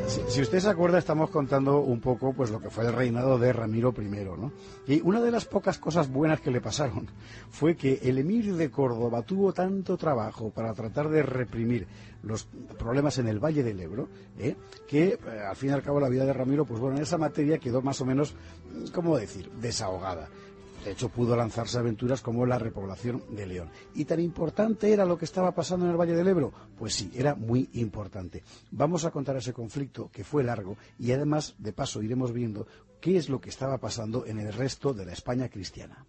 Si usted se acuerda, estamos contando un poco pues lo que fue el reinado de Ramiro I, ¿no? Y una de las pocas cosas buenas que le pasaron fue que el emir de Córdoba tuvo tanto trabajo para tratar de reprimir los problemas en el Valle del Ebro, que al fin y al cabo la vida de Ramiro, pues bueno, en esa materia quedó más o menos, ¿cómo decir?, desahogada. De hecho, pudo lanzarse aventuras como la repoblación de León. ¿Y tan importante era lo que estaba pasando en el Valle del Ebro? Pues sí, era muy importante. Vamos a contar ese conflicto, que fue largo, y además, de paso, iremos viendo qué es lo que estaba pasando en el resto de la España cristiana.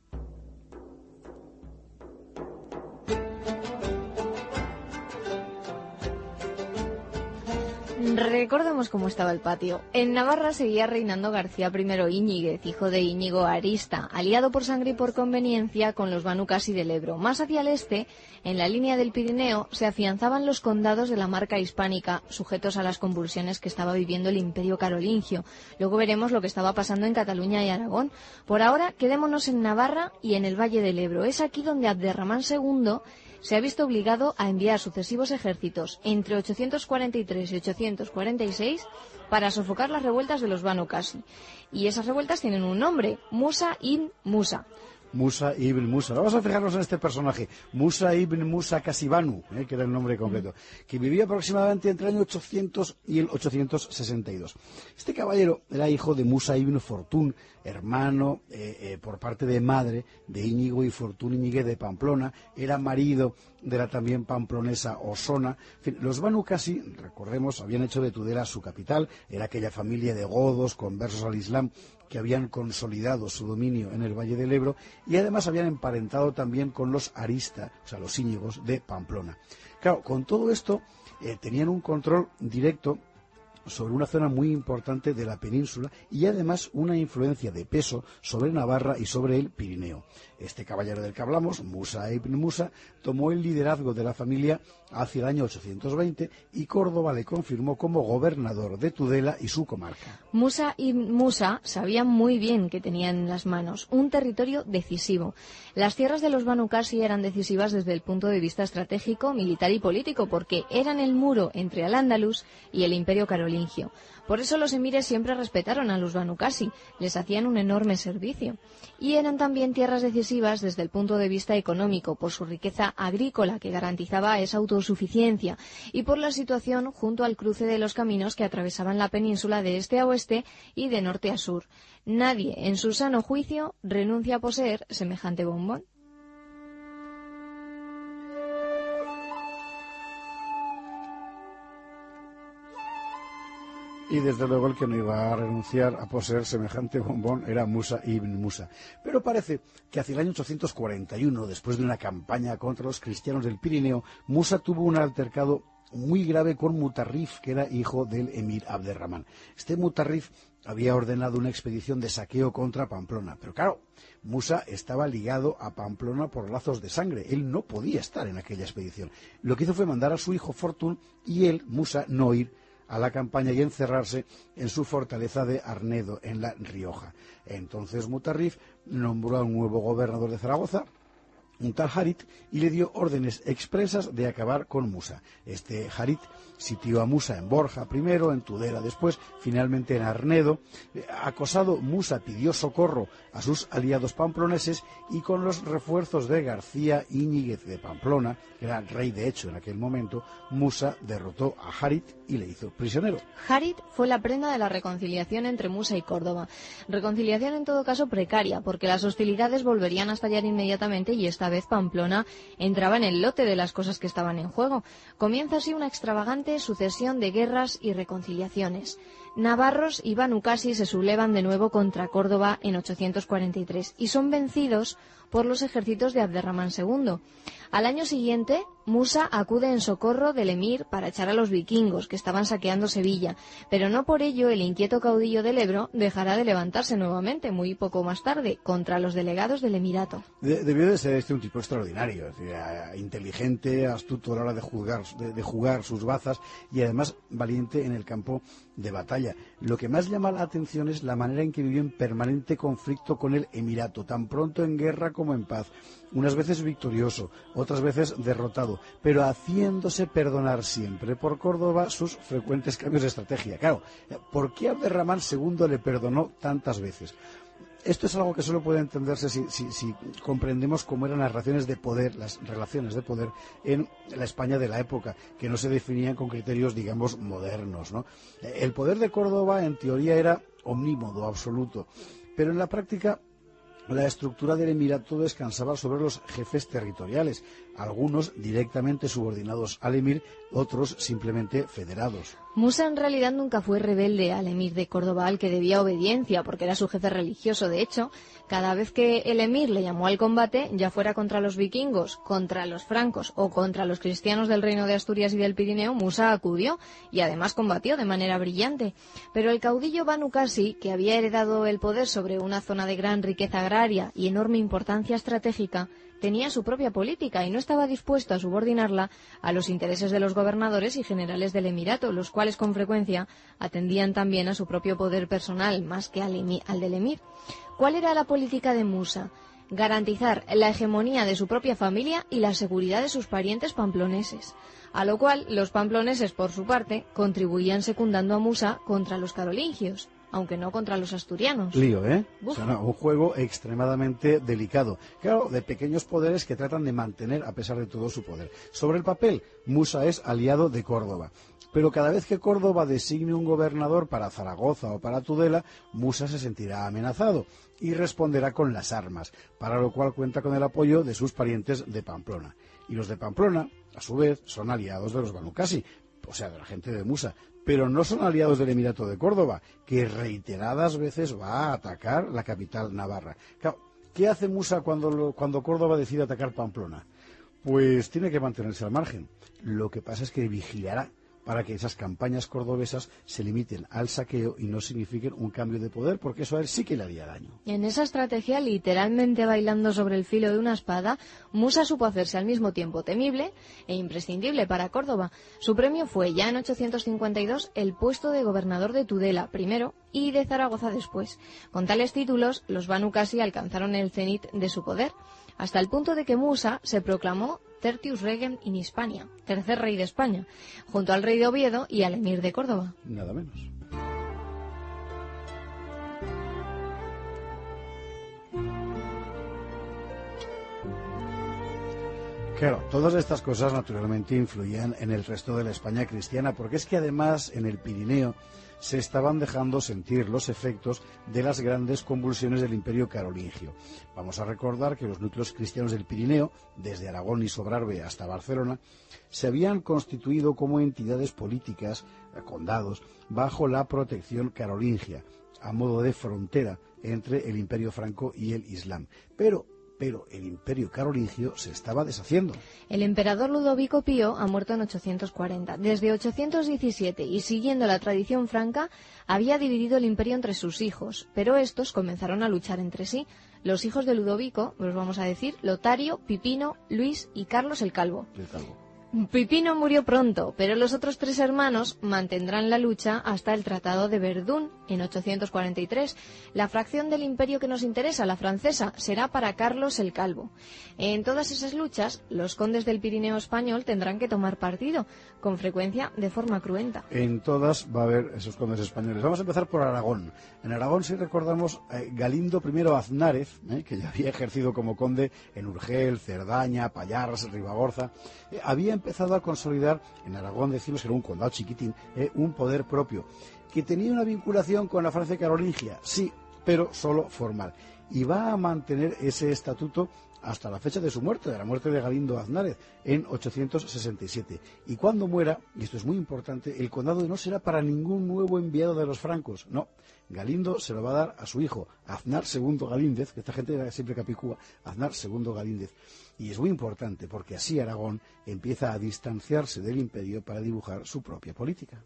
Recordemos cómo estaba el patio. En Navarra seguía reinando García I Íñiguez, hijo de Íñigo Arista, aliado por sangre y por conveniencia con los Banu Qasi del Ebro. Más hacia el este, en la línea del Pirineo, se afianzaban los condados de la Marca Hispánica, sujetos a las convulsiones que estaba viviendo el Imperio Carolingio. Luego veremos lo que estaba pasando en Cataluña y Aragón. Por ahora, quedémonos en Navarra y en el Valle del Ebro. Es aquí donde Abderramán II se ha visto obligado a enviar sucesivos ejércitos entre 843 y 846 para sofocar las revueltas de los Banu Qasi. Y esas revueltas tienen un nombre, Musa ibn Musa. Musa ibn Musa. Vamos a fijarnos en este personaje, Musa ibn Musa Kasibanu, que era el nombre completo, que vivía aproximadamente entre el año 800 y el 862. Este caballero era hijo de Musa ibn Fortún, hermano por parte de madre de Íñigo y Fortún Íñiguez de Pamplona, era marido de la también pamplonesa Osona. En fin, los Banu Qasi, recordemos, habían hecho de Tudela su capital, era aquella familia de godos conversos al Islam que habían consolidado su dominio en el Valle del Ebro y además habían emparentado también con los Arista, o sea, los Íñigos de Pamplona. Claro, con todo esto tenían un control directo sobre una zona muy importante de la península y además una influencia de peso sobre Navarra y sobre el Pirineo. Este caballero del que hablamos, Musa ibn Musa, tomó el liderazgo de la familia hacia el año 820 y Córdoba le confirmó como gobernador de Tudela y su comarca. Musa ibn Musa sabía muy bien que tenía en las manos un territorio decisivo. Las tierras de los Banu Qasi eran decisivas desde el punto de vista estratégico, militar y político, porque eran el muro entre Al-Ándalus y el Imperio Carolingio. Por eso los emires siempre respetaron a los Banu Qasi, les hacían un enorme servicio. Y eran también tierras decisivas desde el punto de vista económico, por su riqueza agrícola que garantizaba esa autosuficiencia, y por la situación junto al cruce de los caminos que atravesaban la península de este a oeste y de norte a sur. Nadie, en su sano juicio, renuncia a poseer semejante bombón. Y desde luego el que no iba a renunciar a poseer semejante bombón era Musa ibn Musa. Pero parece que hacia el año 841, después de una campaña contra los cristianos del Pirineo, Musa tuvo un altercado muy grave con Mutarrif, que era hijo del emir Abderramán. Este Mutarrif había ordenado una expedición de saqueo contra Pamplona, pero claro, Musa estaba ligado a Pamplona por lazos de sangre, él no podía estar en aquella expedición. Lo que hizo fue mandar a su hijo Fortún y él, Musa, no ir a la campaña y encerrarse en su fortaleza de Arnedo, en La Rioja. Entonces Mutarrif nombró a un nuevo gobernador de Zaragoza, un tal Harit, y le dio órdenes expresas de acabar con Musa. Este Harit sitió a Musa en Borja primero, en Tudela después, finalmente en Arnedo. Acosado, Musa pidió socorro a sus aliados pamploneses y con los refuerzos de García Íñiguez de Pamplona, que era rey de hecho en aquel momento, Musa derrotó a Harit y le hizo prisionero. Harit fue la prenda de la reconciliación entre Musa y Córdoba. Reconciliación en todo caso precaria, porque las hostilidades volverían a estallar inmediatamente y esta vez Pamplona entraba en el lote de las cosas que estaban en juego. Comienza así una extravagante sucesión de guerras y reconciliaciones. Navarros y Banu Qasi se sublevan de nuevo contra Córdoba en 843 y son vencidos por los ejércitos de Abderramán II. Al año siguiente, Musa acude en socorro del emir para echar a los vikingos que estaban saqueando Sevilla, pero no por ello el inquieto caudillo del Ebro dejará de levantarse nuevamente, muy poco más tarde, contra los delegados del emirato. Debió de ser un tipo extraordinario, es decir, inteligente, astuto a la hora de jugar sus bazas y además valiente en el campo de batalla. Lo que más llama la atención es la manera en que vivió en permanente conflicto con el Emirato, tan pronto en guerra como en paz, unas veces victorioso, otras veces derrotado, pero haciéndose perdonar siempre por Córdoba sus frecuentes cambios de estrategia. Claro, ¿por qué Abderramán II le perdonó tantas veces? Esto es algo que solo puede entenderse si comprendemos cómo eran las relaciones de poder en la España de la época, que no se definían con criterios, digamos, modernos, ¿no? El poder de Córdoba, en teoría, era omnímodo, absoluto, pero en la práctica la estructura del Emirato descansaba sobre los jefes territoriales, algunos directamente subordinados al emir, otros simplemente federados. Musa en realidad nunca fue rebelde al emir de Córdoba, al que debía obediencia, porque era su jefe religioso. De hecho, cada vez que el emir le llamó al combate, ya fuera contra los vikingos, contra los francos o contra los cristianos del Reino de Asturias y del Pirineo, Musa acudió y además combatió de manera brillante. Pero el caudillo Banu Qasi, que había heredado el poder sobre una zona de gran riqueza agraria y enorme importancia estratégica, tenía su propia política y no estaba dispuesto a subordinarla a los intereses de los gobernadores y generales del Emirato, los cuales con frecuencia atendían también a su propio poder personal más que al del emir. ¿Cuál era la política de Musa? Garantizar la hegemonía de su propia familia y la seguridad de sus parientes pamploneses, a lo cual los pamploneses, por su parte, contribuían secundando a Musa contra los carolingios, aunque no contra los asturianos. Lío, ¿eh? Uf. O sea, no, un juego extremadamente delicado. Claro, de pequeños poderes que tratan de mantener a pesar de todo su poder. Sobre el papel, Musa es aliado de Córdoba. Pero cada vez que Córdoba designe un gobernador para Zaragoza o para Tudela, Musa se sentirá amenazado y responderá con las armas, para lo cual cuenta con el apoyo de sus parientes de Pamplona. Y los de Pamplona, a su vez, son aliados de los Banu Qasi, o sea, de la gente de Musa, pero no son aliados del Emirato de Córdoba, que reiteradas veces va a atacar la capital navarra. Claro, ¿qué hace Musa cuando Córdoba decide atacar Pamplona? Pues tiene que mantenerse al margen. Lo que pasa es que vigilará para que esas campañas cordobesas se limiten al saqueo y no signifiquen un cambio de poder, porque eso a él sí que le haría daño. En esa estrategia, literalmente bailando sobre el filo de una espada, Musa supo hacerse al mismo tiempo temible e imprescindible para Córdoba. Su premio fue, ya en 852, el puesto de gobernador de Tudela primero y de Zaragoza después. Con tales títulos, los Banu Qasi alcanzaron el cenit de su poder, hasta el punto de que Musa se proclamó Tertius Regem in Hispania, tercer rey de España, junto al rey de Oviedo y al emir de Córdoba. Nada menos. Claro, todas estas cosas naturalmente influían en el resto de la España cristiana, porque es que además en el Pirineo se estaban dejando sentir los efectos de las grandes convulsiones del Imperio carolingio. Vamos a recordar que los núcleos cristianos del Pirineo, desde Aragón y Sobrarbe hasta Barcelona, se habían constituido como entidades políticas, condados, bajo la protección carolingia, a modo de frontera entre el Imperio franco y el Islam. Pero el Imperio carolingio se estaba deshaciendo. El emperador Ludovico Pío ha muerto en 840. Desde 817, y siguiendo la tradición franca, había dividido el imperio entre sus hijos, pero estos comenzaron a luchar entre sí. Los hijos de Ludovico, los vamos a decir, Lotario, Pipino, Luis y Carlos el Calvo. El Calvo. Pipino murió pronto, pero los otros tres hermanos mantendrán la lucha hasta el Tratado de Verdún en 843. La fracción del imperio que nos interesa, la francesa, será para Carlos el Calvo. En todas esas luchas, los condes del Pirineo español tendrán que tomar partido, con frecuencia de forma cruenta. En todas va a haber esos condes españoles. Vamos a empezar por Aragón. En Aragón, si recordamos, Galindo I Aznárez, que ya había ejercido como conde en Urgel, Cerdaña, Pallars, Ribagorza, había empezado a consolidar, en Aragón decimos que era un condado chiquitín, un poder propio, que tenía una vinculación con la Francia carolingia, sí, pero solo formal. Y va a mantener ese estatuto hasta la fecha de su muerte, de la muerte de Galindo Aznárez, en 867. Y cuando muera, y esto es muy importante, el condado no será para ningún nuevo enviado de los francos, no. Galindo se lo va a dar a su hijo, Aznar II Galíndez, que esta gente era siempre capicúa, Aznar II Galíndez. Y es muy importante porque así Aragón empieza a distanciarse del imperio para dibujar su propia política.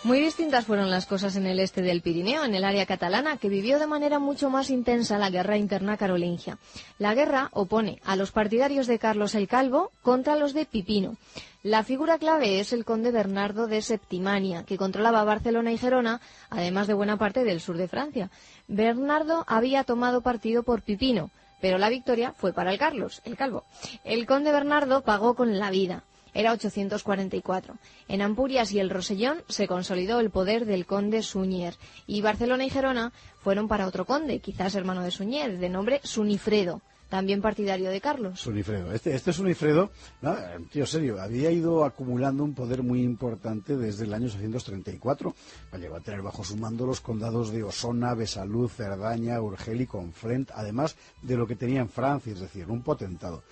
Muy distintas fueron las cosas en el este del Pirineo, en el área catalana, que vivió de manera mucho más intensa la guerra interna carolingia. La guerra opone a los partidarios de Carlos el Calvo contra los de Pipino. La figura clave es el conde Bernardo de Septimania, que controlaba Barcelona y Gerona, además de buena parte del sur de Francia. Bernardo había tomado partido por Pipino, pero la victoria fue para el Carlos, el Calvo. El conde Bernardo pagó con la vida. Era 844. En Ampurias y el Rosellón se consolidó el poder del conde Suñer, y Barcelona y Gerona fueron para otro conde, quizás hermano de Suñer, de nombre Sunifredo, también partidario de Carlos. Sunifredo. Este Sunifredo, no, tío serio, había ido acumulando un poder muy importante desde el año 834. Llegó a tener bajo su mando los condados de Osona, Besalú, Cerdaña, Urgel y Conflent, además de lo que tenía en Francia, es decir, un potentado.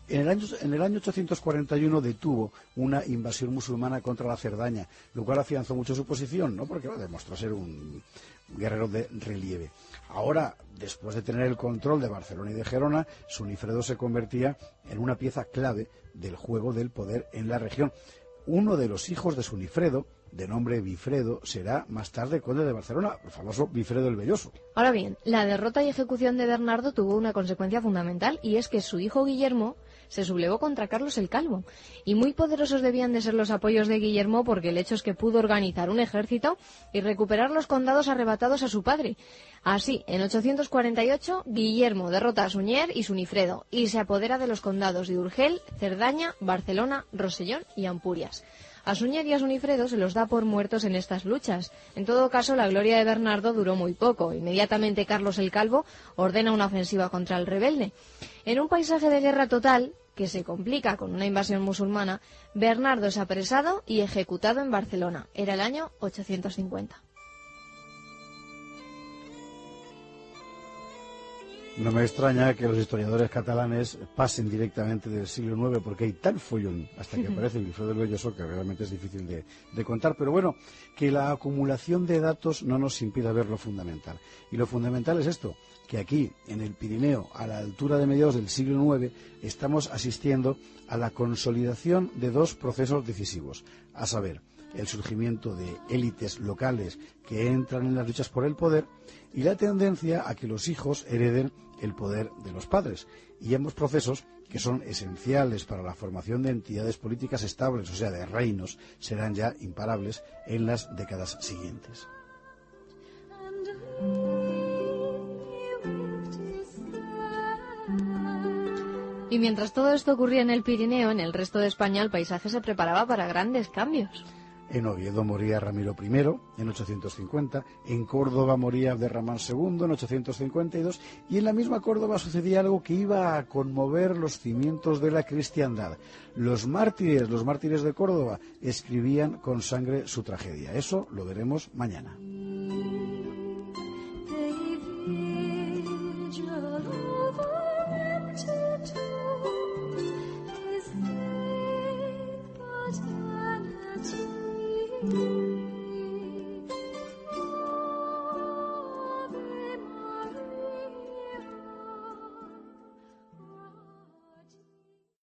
En el año 841 detuvo una invasión musulmana contra la Cerdaña, lo cual afianzó mucho su posición, ¿no? Porque demostró ser un guerrero de relieve. Ahora, después de tener el control de Barcelona y de Gerona, Sunifredo se convertía en una pieza clave del juego del poder en la región. Uno de los hijos de Sunifredo, de nombre Bifredo, será más tarde conde de Barcelona, el famoso Bifredo el Velloso. Ahora bien, la derrota y ejecución de Bernardo tuvo una consecuencia fundamental, y es que su hijo Guillermo se sublevó contra Carlos el Calvo. Y muy poderosos debían de ser los apoyos de Guillermo, porque el hecho es que pudo organizar un ejército y recuperar los condados arrebatados a su padre. Así, en 848, Guillermo derrota a Suñer y Sunifredo y se apodera de los condados de Urgel, Cerdaña, Barcelona, Rosellón y Ampurias. A Suñer y a Sunifredo se los da por muertos en estas luchas. En todo caso, la gloria de Bernardo duró muy poco. Inmediatamente Carlos el Calvo ordena una ofensiva contra el rebelde. En un paisaje de guerra total, que se complica con una invasión musulmana, Bernardo es apresado y ejecutado en Barcelona. Era el año 850. No me extraña que los historiadores catalanes pasen directamente del siglo IX, porque hay tal follón hasta que aparece el Bifredo del Velloso que realmente es difícil de contar. Pero bueno, que la acumulación de datos no nos impida ver lo fundamental. Y lo fundamental es esto, que aquí, en el Pirineo, a la altura de mediados del siglo IX, estamos asistiendo a la consolidación de dos procesos decisivos, a saber, el surgimiento de élites locales que entran en las luchas por el poder y la tendencia a que los hijos hereden el poder de los padres. Y ambos procesos, que son esenciales para la formación de entidades políticas estables, o sea, de reinos, serán ya imparables en las décadas siguientes. Y mientras todo esto ocurría en el Pirineo, en el resto de España el paisaje se preparaba para grandes cambios. En Oviedo moría Ramiro I en 850, en Córdoba moría Abderramán II en 852 y en la misma Córdoba sucedía algo que iba a conmover los cimientos de la cristiandad. Los mártires de Córdoba escribían con sangre su tragedia. Eso lo veremos mañana. Thank you.